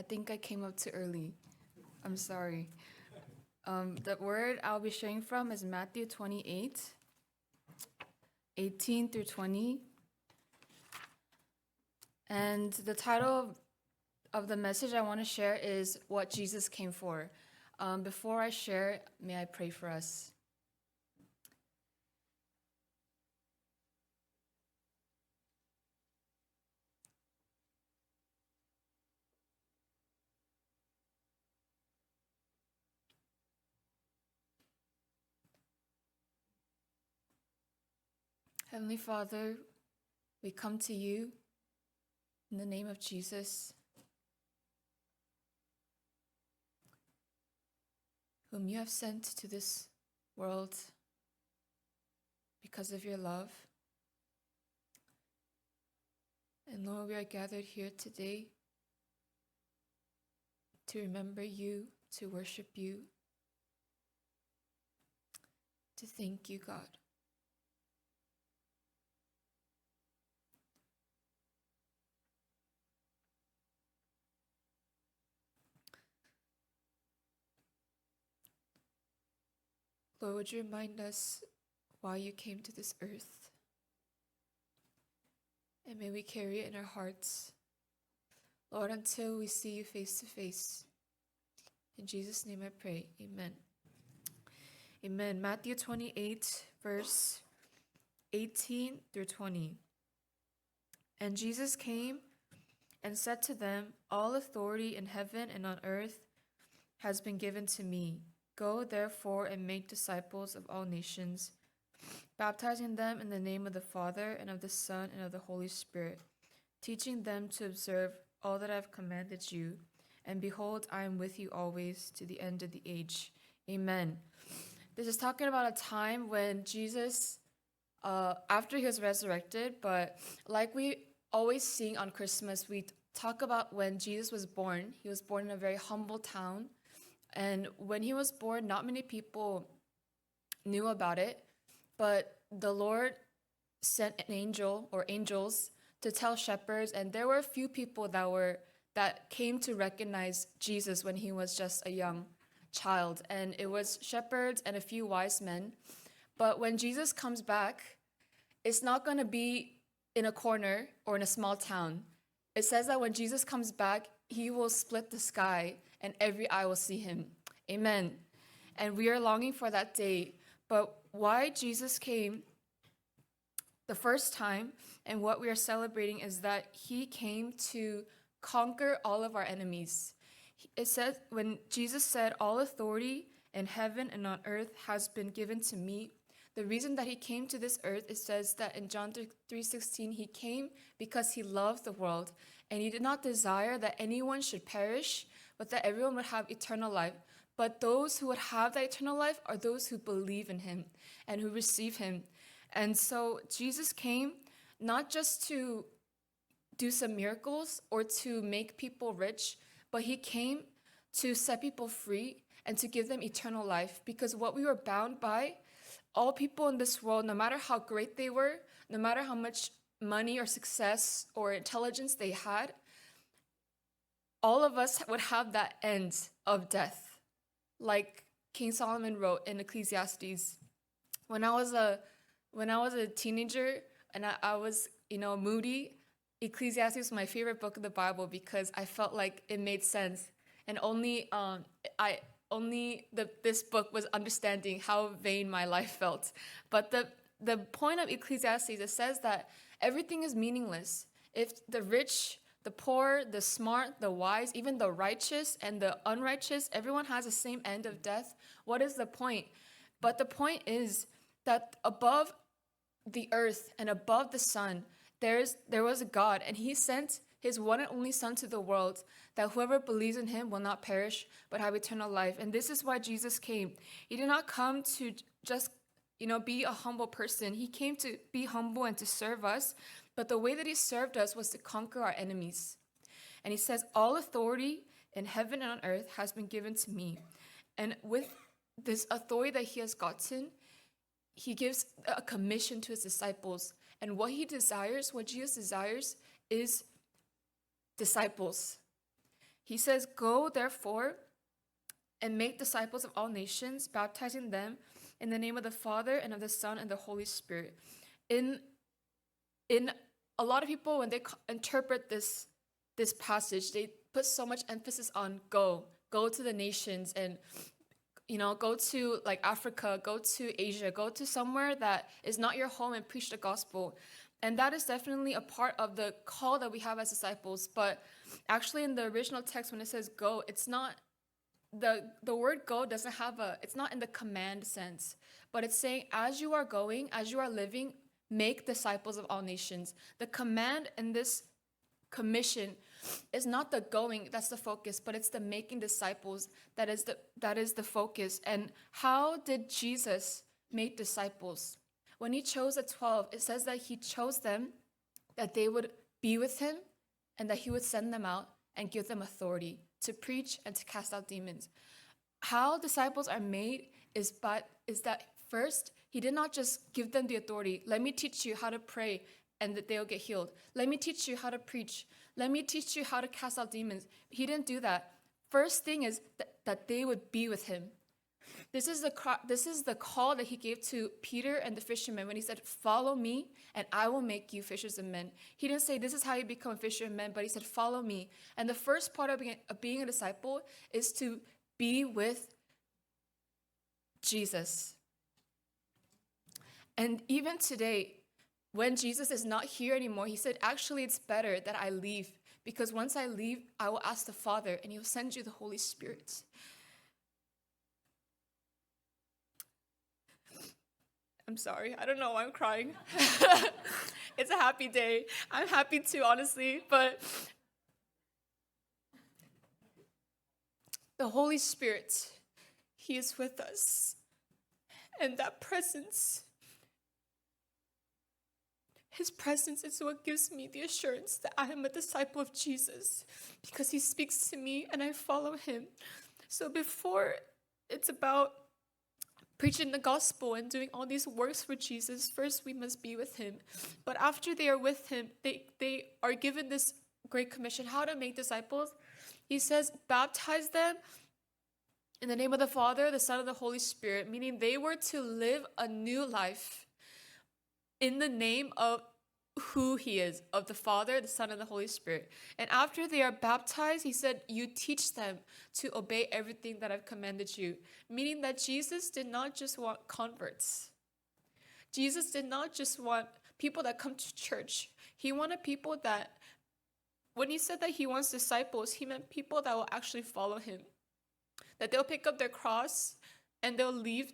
think I came up too early. I'm sorry. The word I'll be sharing from is Matthew 28, 18 through 20. And the title of the message I want to share is What Jesus Came For. Before I share, may I pray for us? Heavenly Father, we come to you in the name of Jesus, whom you have sent to this world because of your love. And Lord, we are gathered here today to remember you, to worship you, to thank you, God. Lord, would you remind us why you came to this earth? And may we carry it in our hearts, Lord, until we see you face to face. In Jesus' name I pray, amen. Amen. Matthew 28, verse 18 through 20. And Jesus came and said to them, "All authority in heaven and on earth has been given to me. Go therefore and make disciples of all nations, baptizing them in the name of the Father and of the Son and of the Holy Spirit, teaching them to observe all that I have commanded you. And behold, I am with you always to the end of the age." Amen. This is talking about a time when Jesus, after he was resurrected, but like we always sing on Christmas, we talk about when Jesus was born. He was born in a very humble town. And when he was born, not many people knew about it, but the Lord sent an angel or angels to tell shepherds, and there were a few people that came to recognize Jesus when he was just a young child, and it was shepherds and a few wise men. But when Jesus comes back, it's not going to be in a corner or in a small town. It says that when Jesus comes back, he will split the sky and every eye will see him. Amen. And we are longing for that day. But why Jesus came the first time and what we are celebrating is that he came to conquer all of our enemies. It says, when Jesus said, "All authority in heaven and on earth has been given to me," the reason that he came to this earth, it says that in John 3:16, he came because he loved the world, and he did not desire that anyone should perish, but that everyone would have eternal life. But those who would have that eternal life are those who believe in him and who receive him. And so Jesus came not just to do some miracles or to make people rich, but he came to set people free and to give them eternal life. Because what we were bound by, all people in this world, no matter how great they were, no matter how much money or success or intelligence they had, all of us would have that end of death. Like King Solomon wrote in Ecclesiastes, when I was a teenager and I was, moody, Ecclesiastes was my favorite book of the Bible because I felt like it made sense, and this book was understanding how vain my life felt. But the point of Ecclesiastes, it says that everything is meaningless. If the rich, the poor, the smart, the wise, even the righteous and the unrighteous, everyone has the same end of death, what is the point? But the point is that above the earth and above the sun, there was a God, and he sent his one and only Son to the world, that whoever believes in him will not perish, but have eternal life. And this is why Jesus came. He did not come to just, be a humble person. He came to be humble and to serve us. But the way that he served us was to conquer our enemies. And he says, "All authority in heaven and on earth has been given to me." And with this authority that he has gotten, he gives a commission to his disciples. And what Jesus desires is disciples. He says, "Go therefore and make disciples of all nations, baptizing them in the name of the Father and of the Son and the Holy Spirit." In a lot of people, when they interpret this passage, they put so much emphasis on go to the nations, and go to like Africa, go to Asia, go to somewhere that is not your home and preach the gospel. And that is definitely a part of the call that we have as disciples. But actually in the original text, when it says go, it's not, the word go doesn't have it's not in the command sense, but it's saying as you are going, as you are living, make disciples of all nations. The command in this commission is not the going that's the focus, but it's the making disciples that is the focus. And how did Jesus make disciples? When he chose the 12, it says that he chose them, that they would be with him, and that he would send them out and give them authority to preach and to cast out demons. How disciples are made is that first, he did not just give them the authority. Let me teach you how to pray and that they'll get healed. Let me teach you how to preach. Let me teach you how to cast out demons. He didn't do that. First thing is that they would be with him. This is the call that he gave to Peter and the fishermen when he said, "Follow me and I will make you fishers of men." He didn't say this is how you become a fisher of men, but he said, "Follow me." And the first part of being a disciple is to be with Jesus. And even today, when Jesus is not here anymore, he said, actually, it's better that I leave, because once I leave, I will ask the Father and he will send you the Holy Spirit. I'm sorry. I don't know why I'm crying. It's a happy day. I'm happy too, honestly, but the Holy Spirit, he is with us. And that presence, his presence is what gives me the assurance that I am a disciple of Jesus, because he speaks to me and I follow him. So before it's about preaching the gospel and doing all these works for Jesus, first we must be with him. But after they are with him, they are given this great commission, how to make disciples. He says, baptize them in the name of the Father, the Son, and the Holy Spirit, meaning they were to live a new life in the name of who he is, of the Father, the Son, and the Holy Spirit. And after they are baptized, he said, you teach them to obey everything that I've commanded you. Meaning that Jesus did not just want converts. Jesus did not just want people that come to church. He wanted people that, when he said that he wants disciples, he meant people that will actually follow him. That they'll pick up their cross and they'll leave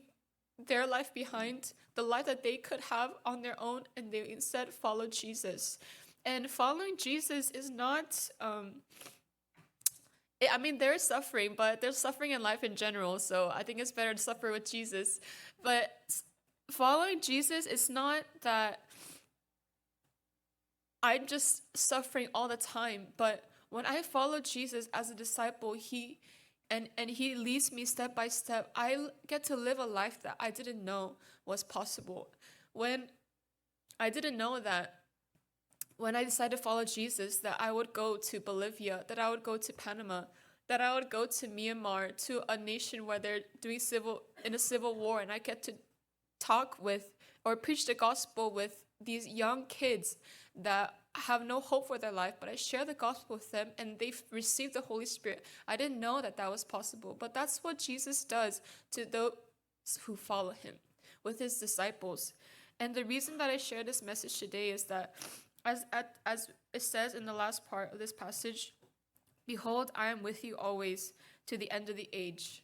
their life behind, the life that they could have on their own, and they instead follow Jesus. And following Jesus is not, there's suffering, but there's suffering in life in general, so I think it's better to suffer with Jesus. But following Jesus is not that I'm just suffering all the time, but when I follow Jesus as a disciple, he leads me step by step. I get to live a life that I didn't know was possible. When I didn't know that when I decided to follow Jesus, that I would go to Bolivia, that I would go to Panama, that I would go to Myanmar, to a nation where they're doing a civil war, and I get to talk with or preach the gospel with these young kids that have no hope for their life, but I share the gospel with them and they've received the Holy Spirit. I didn't know that was possible, but that's what Jesus does to those who follow him, with his disciples. And the reason that I share this message today is that as it says in the last part of this passage, behold, I am with you always to the end of the age.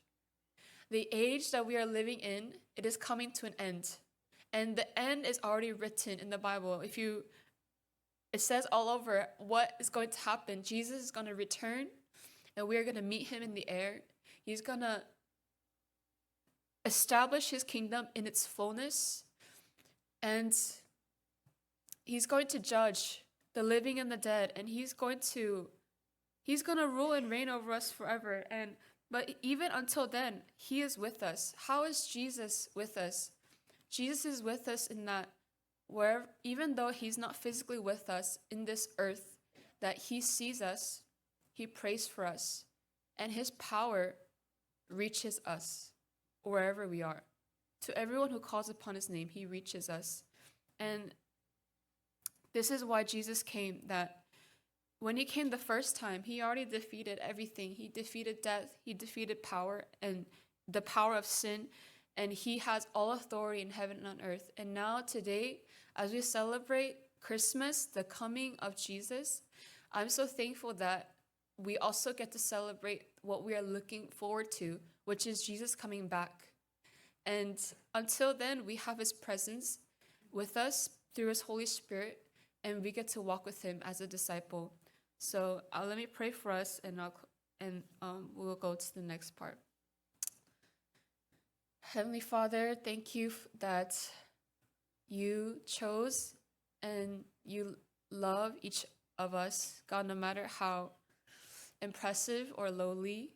The age that we are living in, it is coming to an end. And the end is already written in the Bible. It says all over what is going to happen. Jesus is going to return, and we are going to meet him in the air. He's going to establish his kingdom in its fullness, and he's going to judge the living and the dead, and he's going to rule and reign over us forever. But even until then, he is with us. How is Jesus with us? Jesus is with us in that even though he's not physically with us in this earth, that he sees us, He prays for us, and His power reaches us wherever we are. To everyone who calls upon His name, He reaches us. And this is why Jesus came, that when He came the first time, He already defeated everything. He defeated death, He defeated power and the power of sin, and He has all authority in heaven and on earth. And now today, as we celebrate Christmas, the coming of Jesus, I'm so thankful that we also get to celebrate what we are looking forward to, which is Jesus coming back. And until then, we have His presence with us through His Holy Spirit, and we get to walk with Him as a disciple. So let me pray for us, and we'll go to the next part. Heavenly Father, thank you that you chose and you love each of us, God, no matter how impressive or lowly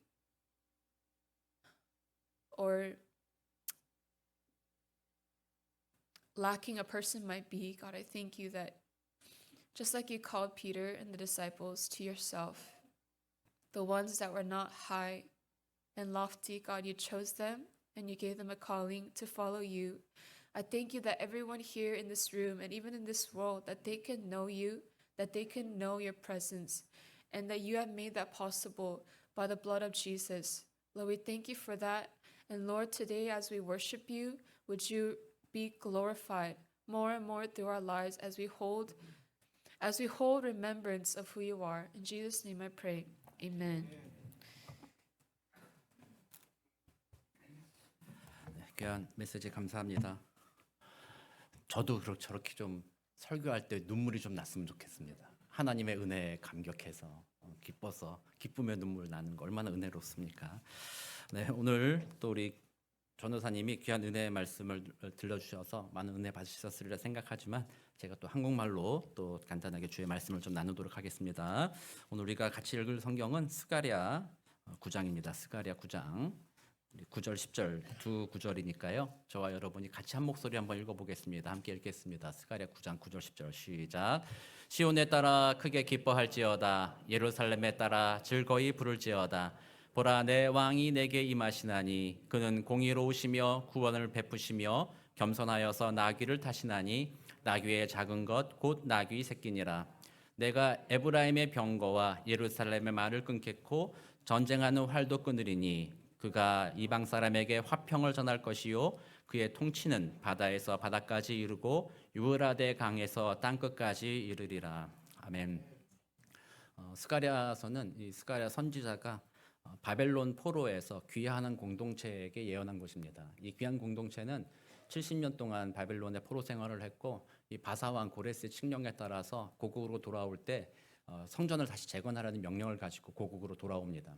or lacking a person might be. God, I thank you that just like you called Peter and the disciples to yourself, the ones that were not high and lofty, God, you chose them and you gave them a calling to follow you. I thank you that everyone here in this room and even in this world, that they can know you, that they can know your presence, and that you have made that possible by the blood of Jesus. Lord, we thank you for that. And Lord, today as we worship you, would you be glorified more and more through our lives as we hold remembrance of who you are. In Jesus' name I pray. Amen. 귀한 메시지 감사합니다. 저도 저렇게 좀 설교할 때 눈물이 좀 났으면 좋겠습니다. 하나님의 은혜에 감격해서 기뻐서 기쁨의 눈물 나는 거 얼마나 은혜롭습니까? 네, 오늘 또 우리 전도사님이 귀한 은혜의 말씀을 들려주셔서 많은 은혜 받으셨으리라 생각하지만 제가 또 한국말로 또 간단하게 주의 말씀을 좀 나누도록 하겠습니다. 오늘 우리가 같이 읽을 성경은 스가랴 9장입니다. 스가랴 9장 9절 10절 두 구절이니까요. 저와 여러분이 같이 한 목소리 한번 읽어보겠습니다. 함께 읽겠습니다. 스가랴 9장 9절 10절 시작. 시온에 따라 크게 기뻐할지어다. 예루살렘에 따라 즐거이 부를지어다. 보라, 내 왕이 내게 임하시나니 그는 공의로우시며 구원을 베푸시며 겸손하여서 나귀를 타시나니 나귀의 작은 것 곧 나귀 새끼니라. 내가 에브라임의 병거와 예루살렘의 말을 끊겠고 전쟁하는 활도 끊으리니 그가 이방 사람에게 화평을 전할 것이요 그의 통치는 바다에서 바다까지 이르고 유브라데 강에서 땅끝까지 이르리라. 아멘. 스가랴서는 이 스가랴 선지자가 바벨론 포로에서 귀화하는 공동체에게 예언한 것입니다. 이 귀한 공동체는 70년 동안 바벨론의 포로 생활을 했고 이 바사왕 고레스의 칙령에 따라서 고국으로 돌아올 때 성전을 다시 재건하라는 명령을 가지고 고국으로 돌아옵니다.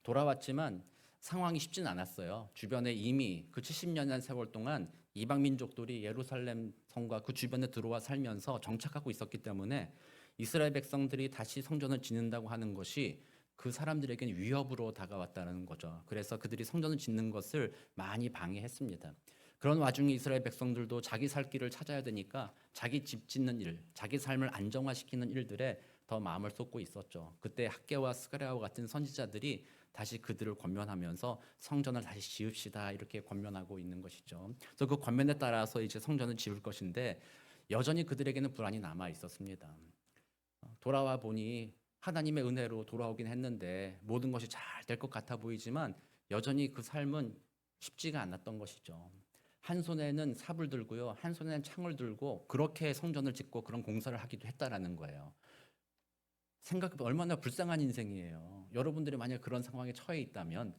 돌아왔지만 상황이 쉽진 않았어요. 주변에 이미 그 70년의 세월 동안 이방 민족들이 예루살렘 성과 그 주변에 들어와 살면서 정착하고 있었기 때문에 이스라엘 백성들이 다시 성전을 짓는다고 하는 것이 그 사람들에게는 위협으로 다가왔다는 거죠. 그래서 그들이 성전을 짓는 것을 많이 방해했습니다. 그런 와중에 이스라엘 백성들도 자기 살 길을 찾아야 되니까 자기 집 짓는 일, 자기 삶을 안정화시키는 일들에 더 마음을 쏟고 있었죠. 그때 학개와 스가랴와 같은 선지자들이 다시 그들을 권면하면서 성전을 다시 지읍시다 이렇게 권면하고 있는 것이죠. 그래서 그 권면에 따라서 이제 성전을 지을 것인데 여전히 그들에게는 불안이 남아 있었습니다. 돌아와 보니 하나님의 은혜로 돌아오긴 했는데 모든 것이 잘 될 것 같아 보이지만 여전히 그 삶은 쉽지가 않았던 것이죠. 한 손에는 삽을 들고요, 한 손에는 창을 들고 그렇게 성전을 짓고 그런 공사를 하기도 했다라는 거예요. 생각해보면 얼마나 불쌍한 인생이에요. 여러분들이 만약 그런 상황에 처해 있다면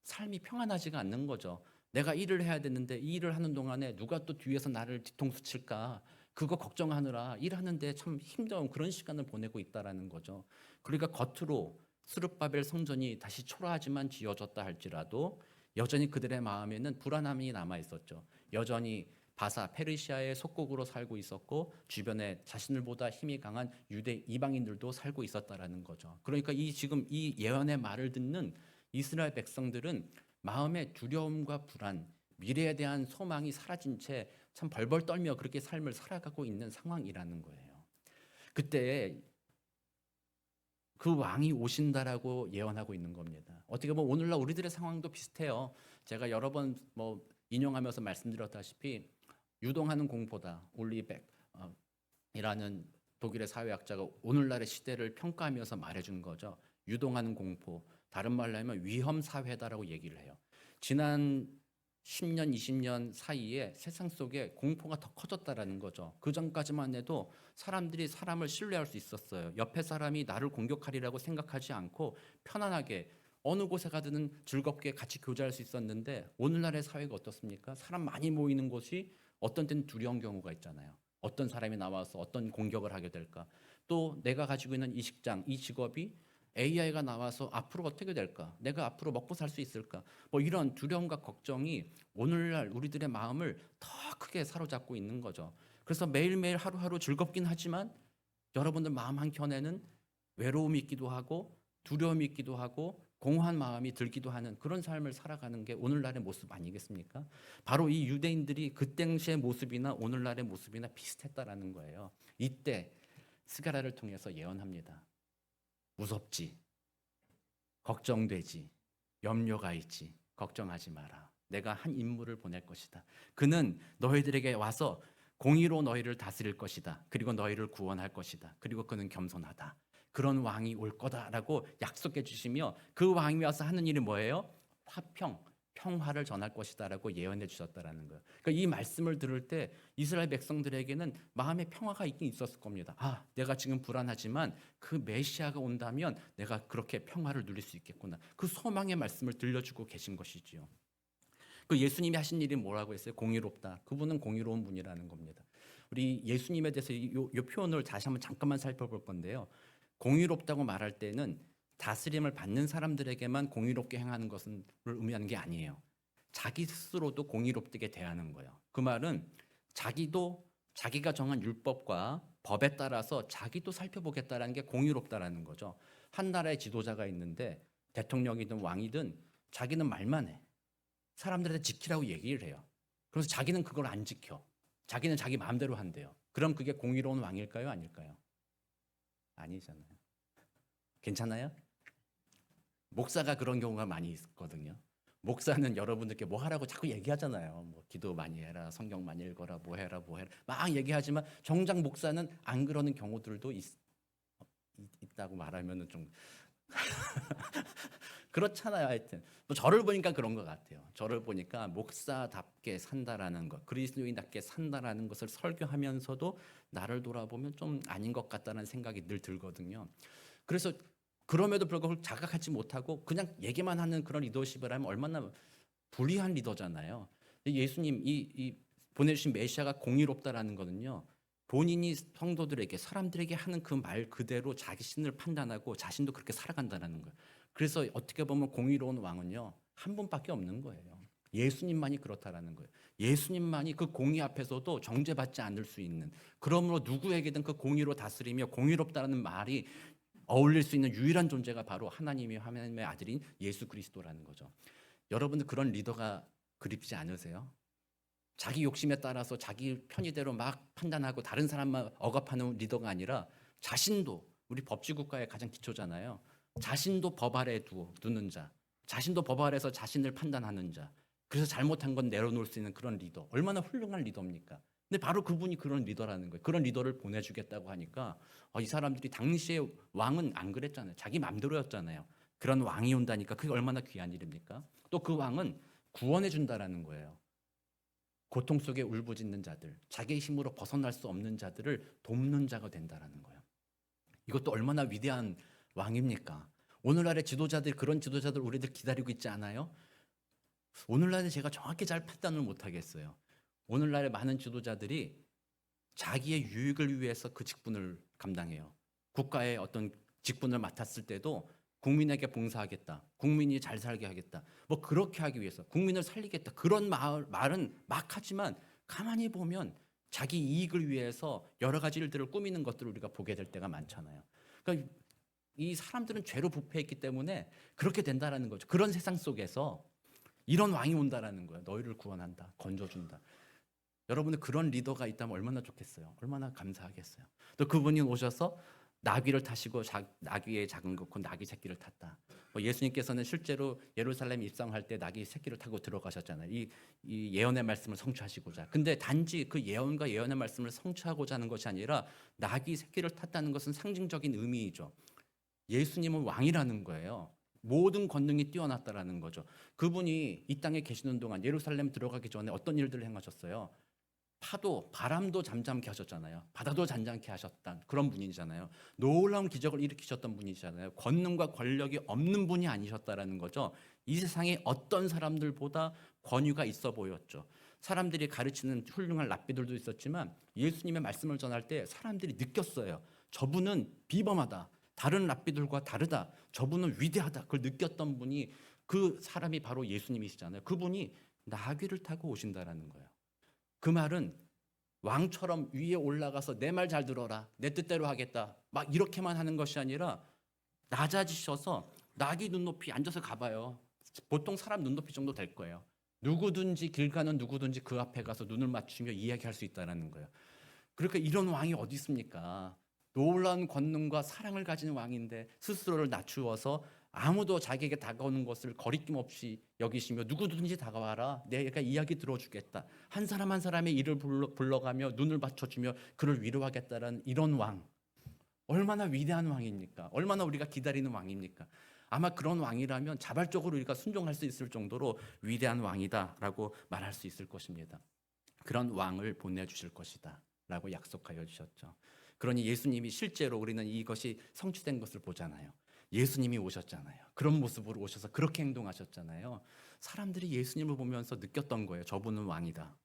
삶이 평안하지가 않는 거죠. 내가 일을 해야 되는데 이 일을 하는 동안에 누가 또 뒤에서 나를 뒤통수 칠까 그거 걱정하느라 일하는데 참 힘겨운 그런 시간을 보내고 있다라는 거죠. 그러니까 겉으로 스룹바벨 성전이 다시 초라하지만 지어졌다 할지라도 여전히 그들의 마음에는 불안함이 남아 있었죠. 여전히 바사 페르시아의 속국으로 살고 있었고 주변에 자신들보다 힘이 강한 유대 이방인들도 살고 있었다라는 거죠. 그러니까 지금 이 예언의 말을 듣는 이스라엘 백성들은 마음의 두려움과 불안, 미래에 대한 소망이 사라진 채 참 벌벌 떨며 그렇게 삶을 살아가고 있는 상황이라는 거예요. 그때 그 왕이 오신다라고 예언하고 있는 겁니다. 어떻게 보면 오늘날 우리들의 상황도 비슷해요. 제가 여러 번 인용하면서 말씀드렸다시피 유동하는 공포다. 올리백 이라는 독일의 사회학자가 오늘날의 시대를 평가하면서 말해준 거죠. 유동하는 공포, 다른 말로 하면 위험 사회다라고 얘기를 해요. 지난 10년, 20년 사이에 세상 속에 공포가 더 커졌다라는 거죠. 그 전까지만 해도 사람들이 사람을 신뢰할 수 있었어요. 옆에 사람이 나를 공격하리라고 생각하지 않고 편안하게 어느 곳에 가든 즐겁게 같이 교제할 수 있었는데 오늘날의 사회가 어떻습니까? 사람 많이 모이는 곳이 어떤 때는 두려운 경우가 있잖아요. 어떤 사람이 나와서 어떤 공격을 하게 될까? 또 내가 가지고 있는 이 직장, 이 직업이 AI가 나와서 앞으로 어떻게 될까? 내가 앞으로 먹고 살 수 있을까? 뭐 이런 두려움과 걱정이 오늘날 우리들의 마음을 더 크게 사로잡고 있는 거죠. 그래서 매일매일 하루하루 즐겁긴 하지만 여러분들 마음 한켠에는 외로움이 있기도 하고 두려움이 있기도 하고 공허한 마음이 들기도 하는 그런 삶을 살아가는 게 오늘날의 모습 아니겠습니까? 바로 이 유대인들이 그 당시의 모습이나 오늘날의 모습이나 비슷했다라는 거예요. 이때 스가랴를 통해서 예언합니다. 무섭지, 걱정되지, 염려가 있지, 걱정하지 마라. 내가 한 인물을 보낼 것이다. 그는 너희들에게 와서 공의로 너희를 다스릴 것이다. 그리고 너희를 구원할 것이다. 그리고 그는 겸손하다. 그런 왕이 올 거다라고 약속해 주시며 그 왕이 와서 하는 일이 뭐예요? 화평, 평화를 전할 것이다라고 예언해 주셨다라는 거예요. 그러니까 이 말씀을 들을 때 이스라엘 백성들에게는 마음의 평화가 있긴 있었을 겁니다. 아, 내가 지금 불안하지만 그 메시아가 온다면 내가 그렇게 평화를 누릴 수 있겠구나. 그 소망의 말씀을 들려주고 계신 것이지요. 그 예수님이 하신 일이 뭐라고 했어요? 공의롭다. 그분은 공의로운 분이라는 겁니다. 우리 예수님에 대해서 이 표현을 다시 한번 잠깐만 살펴볼 건데요. 공의롭다고 말할 때는 다스림을 받는 사람들에게만 공의롭게 행하는 것을 의미하는 게 아니에요. 자기 스스로도 공의롭게 대하는 거예요. 그 말은 자기도 자기가 정한 율법과 법에 따라서 자기도 살펴보겠다라는 게 공의롭다라는 거죠. 한 나라의 지도자가 있는데 대통령이든 왕이든 자기는 말만 해. 사람들한테 지키라고 얘기를 해요. 그래서 자기는 그걸 안 지켜. 자기는 자기 마음대로 한대요. 그럼 그게 공의로운 왕일까요? 아닐까요? 아니잖아요. 괜찮아요? 목사가 그런 경우가 많이 있거든요. 목사는 여러분들께 뭐 하라고 자꾸 얘기하잖아요. 뭐 기도 많이 해라, 성경 많이 읽어라, 뭐 해라, 뭐 해라 막 얘기하지만 정작 목사는 안 그러는 경우들도 있다고 말하면은 좀 그렇잖아요. 하여튼 뭐 저를 보니까 그런 것 같아요. 저를 보니까 목사답게 산다라는 것, 그리스도인답게 산다라는 것을 설교하면서도 나를 돌아보면 좀 아닌 것 같다는 생각이 늘 들거든요. 그래서 그럼에도 불구하고 자각하지 못하고 그냥 얘기만 하는 그런 리더십을 하면 얼마나 불리한 리더잖아요. 예수님 이 보내주신 메시아가 공의롭다라는 거는요. 본인이 성도들에게 사람들에게 하는 그 말 그대로 자기 신을 판단하고 자신도 그렇게 살아간다는 거예요. 그래서 어떻게 보면 공의로운 왕은요. 한 분밖에 없는 거예요. 예수님만이 그렇다라는 거예요. 예수님만이 그 공의 앞에서도 정죄받지 않을 수 있는, 그러므로 누구에게든 그 공의로 다스리며 공의롭다는 말이 어울릴 수 있는 유일한 존재가 바로 하나님의 아들인 예수 그리스도라는 거죠. 여러분들 그런 리더가 그립지 않으세요? 자기 욕심에 따라서 자기 편의대로 막 판단하고 다른 사람만 억압하는 리더가 아니라 자신도, 우리 법치국가의 가장 기초잖아요. 자신도 법 아래에 두는 자, 자신도 법 아래에서 자신을 판단하는 자, 그래서 잘못한 건 내려놓을 수 있는 그런 리더, 얼마나 훌륭한 리더입니까? 근데 바로 그분이 그런 리더라는 거예요. 그런 리더를 보내주겠다고 하니까 이 사람들이 당시에 왕은 안 그랬잖아요. 자기 맘대로였잖아요. 그런 왕이 온다니까 그게 얼마나 귀한 일입니까? 또 그 왕은 구원해 준다라는 거예요. 고통 속에 울부짖는 자들, 자기의 힘으로 벗어날 수 없는 자들을 돕는 자가 된다라는 거예요. 이것도 얼마나 위대한 왕입니까? 오늘날의 지도자들, 그런 지도자들 우리들 기다리고 있지 않아요? 오늘날에 제가 정확히 잘 판단을 못하겠어요. 오늘날의 많은 지도자들이 자기의 유익을 위해서 그 직분을 감당해요. 국가의 어떤 직분을 맡았을 때도 국민에게 봉사하겠다, 국민이 잘 살게 하겠다, 뭐 그렇게 하기 위해서 국민을 살리겠다, 그런 말은 막 하지만 가만히 보면 자기 이익을 위해서 여러 가지 일들을 꾸미는 것들을 우리가 보게 될 때가 많잖아요. 그러니까 이 사람들은 죄로 부패했기 때문에 그렇게 된다라는 거죠. 그런 세상 속에서 이런 왕이 온다라는 거예요. 너희를 구원한다, 건져준다. 여러분들 그런 리더가 있다면 얼마나 좋겠어요. 얼마나 감사하겠어요. 또 그분이 오셔서 나귀를 타시고 나귀의 작은 것과 나귀 새끼를 탔다. 예수님께서는 실제로 예루살렘 입성할 때 나귀 새끼를 타고 들어가셨잖아요. 이 예언의 말씀을 성취하시고자. 근데 단지 그 예언과 예언의 말씀을 성취하고자 하는 것이 아니라 나귀 새끼를 탔다는 것은 상징적인 의미이죠. 예수님은 왕이라는 거예요. 모든 권능이 뛰어났다라는 거죠. 그분이 이 땅에 계시는 동안 예루살렘 들어가기 전에 어떤 일들을 행하셨어요? 파도, 바람도 잠잠케 하셨잖아요. 바다도 잔잔케 하셨던 그런 분이잖아요. 놀라운 기적을 일으키셨던 분이잖아요. 권능과 권력이 없는 분이 아니셨다라는 거죠. 이 세상에 어떤 사람들보다 권위가 있어 보였죠. 사람들이 가르치는 훌륭한 랍비들도 있었지만 예수님의 말씀을 전할 때 사람들이 느꼈어요. 저분은 비범하다. 다른 랍비들과 다르다. 저분은 위대하다. 그걸 느꼈던 분이 그 사람이 바로 예수님이시잖아요. 그분이 나귀를 타고 오신다라는 거예요. 그 말은 왕처럼 위에 올라가서 내 말 잘 들어라. 내 뜻대로 하겠다. 막 이렇게만 하는 것이 아니라 낮아지셔서 나귀 눈높이 앉아서 가봐요. 보통 사람 눈높이 정도 될 거예요. 누구든지 길 가는 누구든지 그 앞에 가서 눈을 맞추며 이야기할 수 있다는 거예요. 그러니까 이런 왕이 어디 있습니까? 놀라운 권능과 사랑을 가진 왕인데 스스로를 낮추어서 아무도 자기에게 다가오는 것을 거리낌 없이 여기시며 누구든지 다가와라. 내가 이야기 들어주겠다. 한 사람 한 사람의 일을 불러가며 눈을 맞춰주며 그를 위로하겠다는 이런 왕. 얼마나 위대한 왕입니까? 얼마나 우리가 기다리는 왕입니까? 아마 그런 왕이라면 자발적으로 우리가 순종할 수 있을 정도로 위대한 왕이다라고 말할 수 있을 것입니다. 그런 왕을 보내주실 것이다 라고 약속하여 주셨죠. 그러니 예수님이 실제로 우리는 이것이 성취된 것을 보잖아요. 예수님이 오셨잖아요. 그런 모습으로 오셔서 그렇게 행동하셨잖아요. 사람들이 예수님을 보면서 느꼈던 거예요. 저분은 왕이다.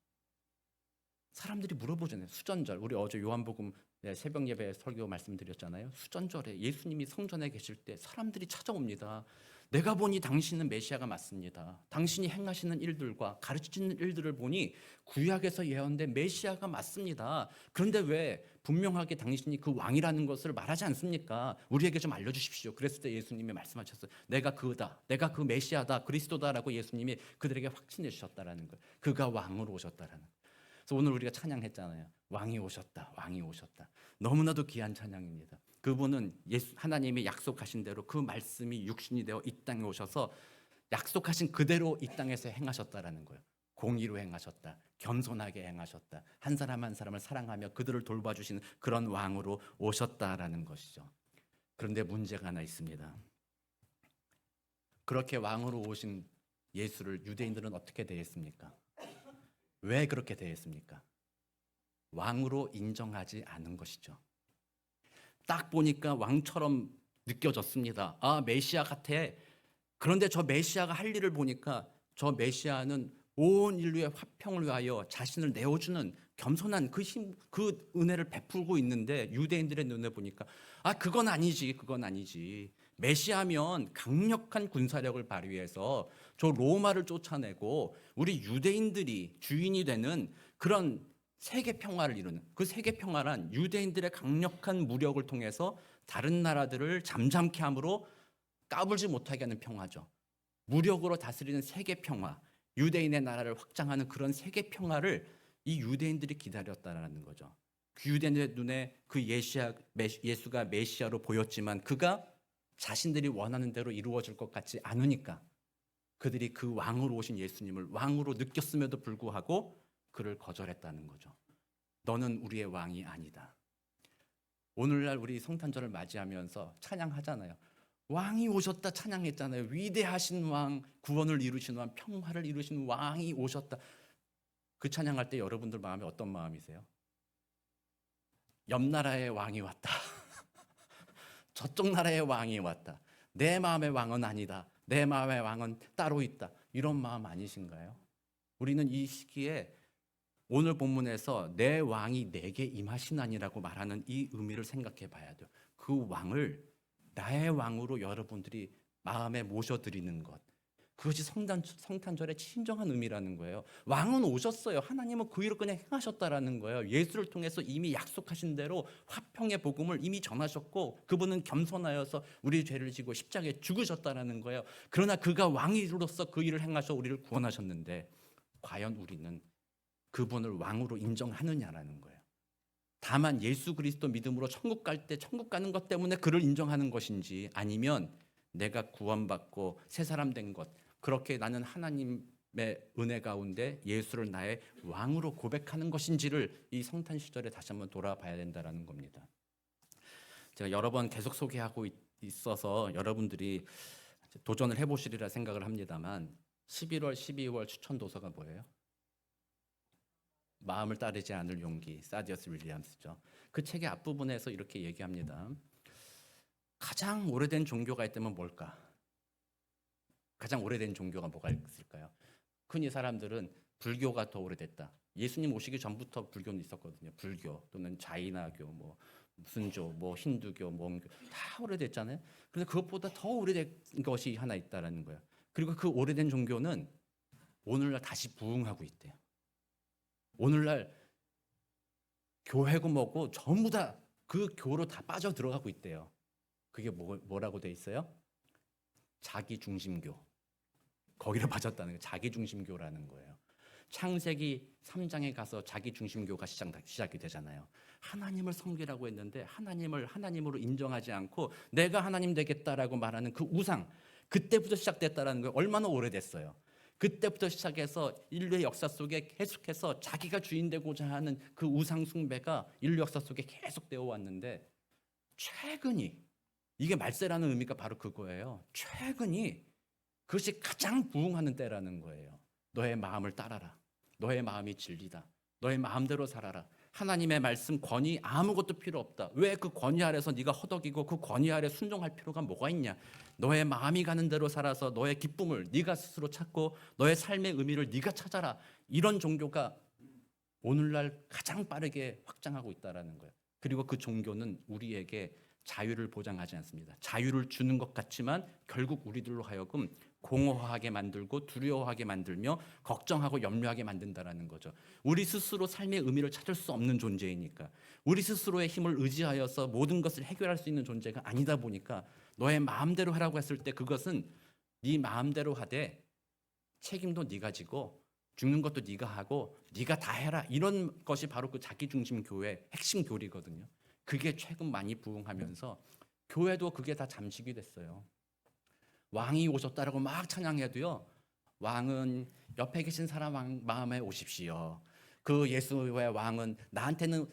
사람들이 물어보잖아요. 수전절. 우리 어제 요한복음 새벽 예배 설교 말씀드렸잖아요. 수전절에 예수님이 성전에 계실 때 사람들이 찾아옵니다. 내가 보니 당신은 메시아가 맞습니다. 당신이 행하시는 일들과 가르치는 일들을 보니 구약에서 예언된 메시아가 맞습니다. 그런데 왜 분명하게 당신이 그 왕이라는 것을 말하지 않습니까? 우리에게 좀 알려주십시오. 그랬을 때 예수님이 말씀하셨어요. 내가 그다. 내가 그 메시아다. 그리스도다라고 예수님이 그들에게 확신해 주셨다라는 거예요. 그가 왕으로 오셨다라는 거예요. 그래서 오늘 우리가 찬양했잖아요. 왕이 오셨다. 왕이 오셨다. 너무나도 귀한 찬양입니다. 그분은 하나님이 약속하신 대로 그 말씀이 육신이 되어 이 땅에 오셔서 약속하신 그대로 이 땅에서 행하셨다라는 거예요. 공의로 행하셨다. 겸손하게 행하셨다. 한 사람 한 사람을 사랑하며 그들을 돌봐주시는 그런 왕으로 오셨다라는 것이죠. 그런데 문제가 하나 있습니다. 그렇게 왕으로 오신 예수를 유대인들은 어떻게 대했습니까? 왜 그렇게 대했습니까? 왕으로 인정하지 않은 것이죠. 딱 보니까 왕처럼 느껴졌습니다. 아, 메시아 같아. 그런데 저 메시아가 할 일을 보니까 저 메시아는 온 인류의 화평을 위하여 자신을 내어주는 겸손한 그 은혜를 베풀고 있는데 유대인들의 눈에 보니까 아, 그건 아니지. 그건 아니지. 메시아면 강력한 군사력을 발휘해서 저 로마를 쫓아내고 우리 유대인들이 주인이 되는 그런 세계 평화를 이루는 그 세계 평화란 유대인들의 강력한 무력을 통해서 다른 나라들을 잠잠케 함으로 까불지 못하게 하는 평화죠. 무력으로 다스리는 세계 평화, 유대인의 나라를 확장하는 그런 세계 평화를 이 유대인들이 기다렸다라는 거죠. 그 유대인의 눈에 그 예수가 메시아로 보였지만 그가 자신들이 원하는 대로 이루어질 것 같지 않으니까 그들이 그 왕으로 오신 예수님을 왕으로 느꼈음에도 불구하고 그를 거절했다는 거죠. 너는 우리의 왕이 아니다. 오늘날 우리 성탄절을 맞이하면서 찬양하잖아요. 왕이 오셨다 찬양했잖아요. 위대하신 왕, 구원을 이루신 왕, 평화를 이루신 왕이 오셨다. 그 찬양할 때 여러분들 마음에 어떤 마음이세요? 옆 나라의 왕이 왔다. 저쪽 나라의 왕이 왔다. 내 마음의 왕은 아니다. 내 마음의 왕은 따로 있다. 이런 마음 아니신가요? 우리는 이 시기에 오늘 본문에서 내 왕이 내게 임하시나니라고 말하는 이 의미를 생각해 봐야 돼요. 그 왕을 나의 왕으로 여러분들이 마음에 모셔드리는 것. 그것이 성탄절의 진정한 의미라는 거예요. 왕은 오셨어요. 하나님은 그 일을 그냥 행하셨다라는 거예요. 예수를 통해서 이미 약속하신 대로 화평의 복음을 이미 전하셨고 그분은 겸손하여서 우리의 죄를 지고 십자가에 죽으셨다라는 거예요. 그러나 그가 왕으로서 그 일을 행하셔 우리를 구원하셨는데 과연 우리는 그분을 왕으로 인정하느냐라는 거예요. 다만 예수 그리스도 믿음으로 천국 갈 때 천국 가는 것 때문에 그를 인정하는 것인지, 아니면 내가 구원받고 새 사람 된 것, 그렇게 나는 하나님의 은혜 가운데 예수를 나의 왕으로 고백하는 것인지를 이 성탄 시절에 다시 한번 돌아봐야 된다는 겁니다. 제가 여러 번 계속 소개하고 있어서 여러분들이 도전을 해보시리라 생각을 합니다만, 11월, 12월 추천 도서가 뭐예요? 마음을 따르지 않을 용기, 사디어스 윌리엄스죠. 그 책의 앞부분에서 이렇게 얘기합니다. 가장 오래된 종교가 있다면 뭘까? 가장 오래된 종교가 뭐가 있을까요? 흔히 사람들은 불교가 더 오래됐다. 예수님 오시기 전부터 불교는 있었거든요. 불교 또는 자이나교, 뭐 무슨교, 뭐 힌두교, 몽교 다 오래됐잖아요. 그런데 그것보다 더 오래된 것이 하나 있다라는 거예요. 그리고 그 오래된 종교는 오늘날 다시 부흥하고 있대요. 오늘날 교회고 뭐고 전부 다 그 교로 다 빠져 들어가고 있대요. 그게 뭐라고 돼 있어요? 자기 중심교. 거기로 빠졌다는 거예요. 자기 중심교라는 거예요. 창세기 3장에 가서 자기 중심교가 시작이 되잖아요. 하나님을 섬기라고 했는데 하나님을 하나님으로 인정하지 않고 내가 하나님 되겠다라고 말하는 그 우상, 그때부터 시작됐다라는 거예요. 얼마나 오래됐어요. 그때부터 시작해서 인류의 역사 속에 계속해서 자기가 주인 되고자 하는 그 우상 숭배가 인류 역사 속에 계속 되어 왔는데, 최근이, 이게 말세라는 의미가 바로 그거예요. 최근이 그것이 가장 부흥하는 때라는 거예요. 너의 마음을 따라라. 너의 마음이 진리다. 너의 마음대로 살아라. 하나님의 말씀 권위 아무것도 필요 없다. 왜 그 권위 아래서 네가 허덕이고 그 권위 아래 순종할 필요가 뭐가 있냐? 너의 마음이 가는 대로 살아서 너의 기쁨을 네가 스스로 찾고 너의 삶의 의미를 네가 찾아라. 이런 종교가 오늘날 가장 빠르게 확장하고 있다라는 거예요. 그리고 그 종교는 우리에게 자유를 보장하지 않습니다. 자유를 주는 것 같지만 결국 우리들로 하여금 공허하게 만들고 두려워하게 만들며 걱정하고 염려하게 만든다라는 거죠. 우리 스스로 삶의 의미를 찾을 수 없는 존재이니까, 우리 스스로의 힘을 의지하여서 모든 것을 해결할 수 있는 존재가 아니다 보니까 너의 마음대로 하라고 했을 때 그것은 네 마음대로 하되 책임도 네가 지고 죽는 것도 네가 하고 네가 다 해라, 이런 것이 바로 그 자기중심 교회의 핵심 교리거든요. 그게 최근 많이 부흥하면서 교회도 그게 다 잠식이 됐어요. 왕이 오셨다라고 막 찬양해도요, 왕은 옆에 계신 사람 마음에 오십시오. 그 예수의 왕은 나한테는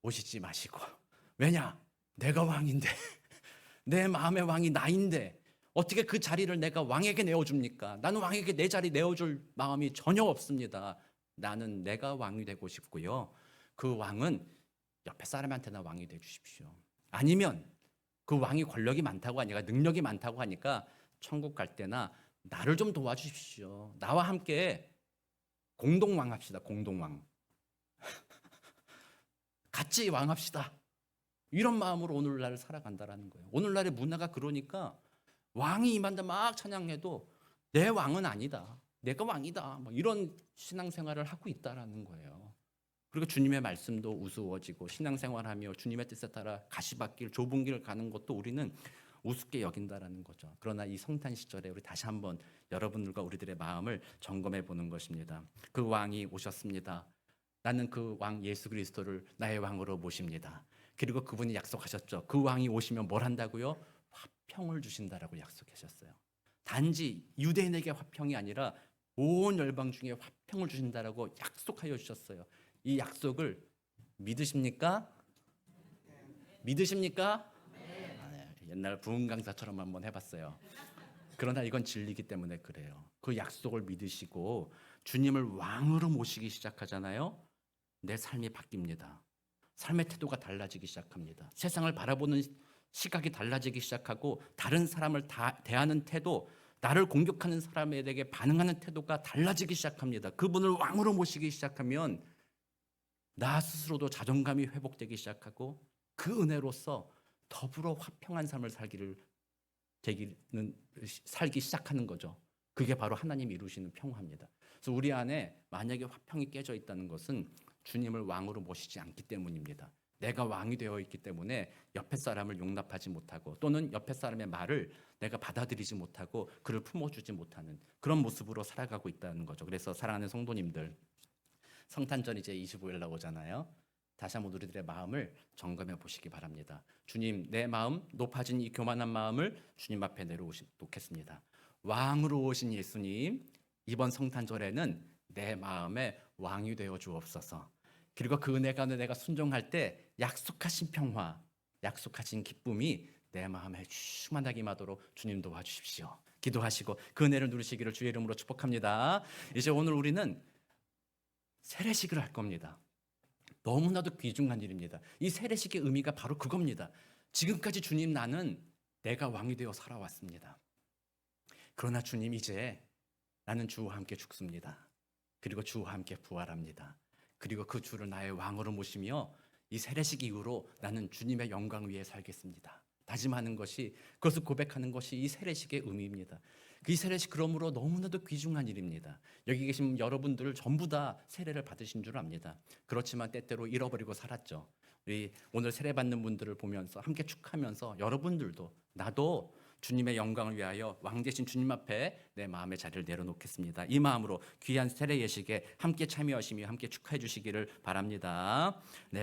오시지 마시고. 왜냐? 내가 왕인데 내 마음의 왕이 나인데 어떻게 그 자리를 내가 왕에게 내어줍니까? 나는 왕에게 내 자리 내어줄 마음이 전혀 없습니다. 나는 내가 왕이 되고 싶고요. 그 왕은 옆에 사람한테나 왕이 되주십시오. 아니면 그 왕이 권력이 많다고 하니까, 능력이 많다고 하니까 천국 갈 때나 나를 좀 도와주십시오. 나와 함께 공동왕 합시다. 공동왕. 같이 왕합시다. 이런 마음으로 오늘날 살아간다라는 거예요. 오늘날의 문화가 그러니까 왕이 임한다 막 찬양해도 내 왕은 아니다. 내가 왕이다. 뭐 이런 신앙생활을 하고 있다라는 거예요. 그리고 주님의 말씀도 우스워지고 신앙생활하며 주님의 뜻에 따라 가시밭길 좁은 길을 가는 것도 우리는 우습게 여긴다라는 거죠. 그러나 이 성탄 시절에 우리 다시 한번 여러분들과 우리들의 마음을 점검해 보는 것입니다. 그 왕이 오셨습니다. 나는 그 왕 예수 그리스도를 나의 왕으로 모십니다. 그리고 그분이 약속하셨죠. 그 왕이 오시면 뭘 한다고요? 화평을 주신다라고 약속하셨어요. 단지 유대인에게 화평이 아니라 온 열방 중에 화평을 주신다라고 약속하여 주셨어요. 이 약속을 믿으십니까? 믿으십니까? 네, 옛날 부흥 강사처럼 한번 해봤어요. 그러나 이건 진리이기 때문에 그래요. 그 약속을 믿으시고 주님을 왕으로 모시기 시작하잖아요. 내 삶이 바뀝니다. 삶의 태도가 달라지기 시작합니다. 세상을 바라보는 시각이 달라지기 시작하고 다른 사람을 대하는 태도, 나를 공격하는 사람에게 반응하는 태도가 달라지기 시작합니다. 그분을 왕으로 모시기 시작하면 나 스스로도 자존감이 회복되기 시작하고 그 은혜로서 더불어 화평한 삶을 살기 시작하는 거죠. 그게 바로 하나님이 이루시는 평화입니다. 그래서 우리 안에 만약에 화평이 깨져 있다는 것은 주님을 왕으로 모시지 않기 때문입니다. 내가 왕이 되어 있기 때문에 옆에 사람을 용납하지 못하고 또는 옆에 사람의 말을 내가 받아들이지 못하고 그를 품어주지 못하는 그런 모습으로 살아가고 있다는 거죠. 그래서 사랑하는 성도님들, 성탄절 이제 25일 나오잖아요. 다시 한번 우리들의 마음을 점검해 보시기 바랍니다. 주님, 내 마음, 높아진 이 교만한 마음을 주님 앞에 내려놓겠습니다. 왕으로 오신 예수님, 이번 성탄절에는 내 마음에 왕이 되어 주옵소서. 그리고 그 은혜 가운데 내가 순종할 때 약속하신 평화, 약속하신 기쁨이 내 마음에 충만하게 임하도록 주님 도와주십시오. 기도하시고 그 은혜를 누리시기를 주의 이름으로 축복합니다. 이제 오늘 우리는 세례식을 할 겁니다. 너무나도 귀중한 일입니다. 이 세례식의 의미가 바로 그겁니다. 지금까지 주님, 나는 내가 왕이 되어 살아왔습니다. 그러나 주님, 이제 나는 주와 함께 죽습니다. 그리고 주와 함께 부활합니다. 그리고 그 주를 나의 왕으로 모시며 이 세례식 이후로 나는 주님의 영광 위에 살겠습니다. 다짐하는 것이, 그것을 고백하는 것이 이 세례식의 의미입니다. 이 세례식 그러므로 너무나도 귀중한 일입니다. 여기 계신 여러분들 전부 다 세례를 받으신 줄 압니다. 그렇지만 때때로 잃어버리고 살았죠. 우리 오늘 세례 받는 분들을 보면서 함께 축하하면서 여러분들도, 나도 주님의 영광을 위하여 왕 되신 주님 앞에 내 마음의 자리를 내려놓겠습니다. 이 마음으로 귀한 세례 예식에 함께 참여하시며 함께 축하해 주시기를 바랍니다. 네.